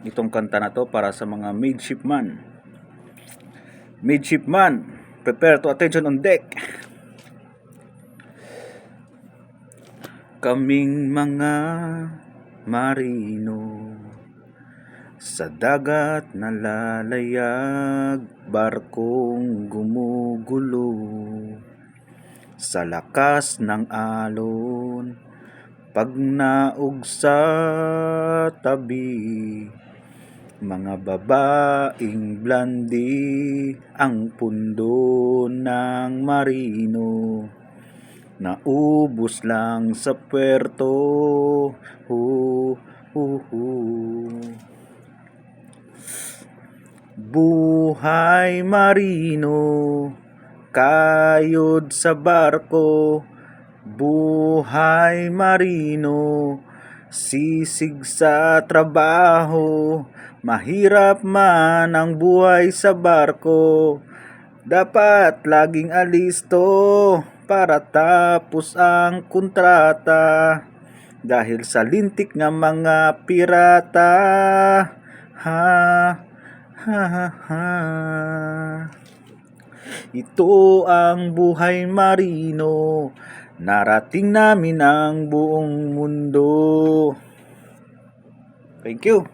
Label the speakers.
Speaker 1: Itong kanta na to para sa mga midshipman. Midshipman, prepare to attention on deck. Kaming mga marino sa dagat nalalayag, barkong gumugulo sa lakas ng alon. Pag naug sa tabi, mga babaeng blandi ang pundo ng marino. Naubos lang sa puerto. Buhay marino, kayod sa barko. Buhay marino, sisig sa trabaho. Mahirap man ang buhay sa barko, dapat laging alisto para tapos ang kontrata. Dahil sa lintik ng mga pirata. Ha, ha, ha, ha. Ito ang buhay marino, narating namin ang buong mundo. Thank you.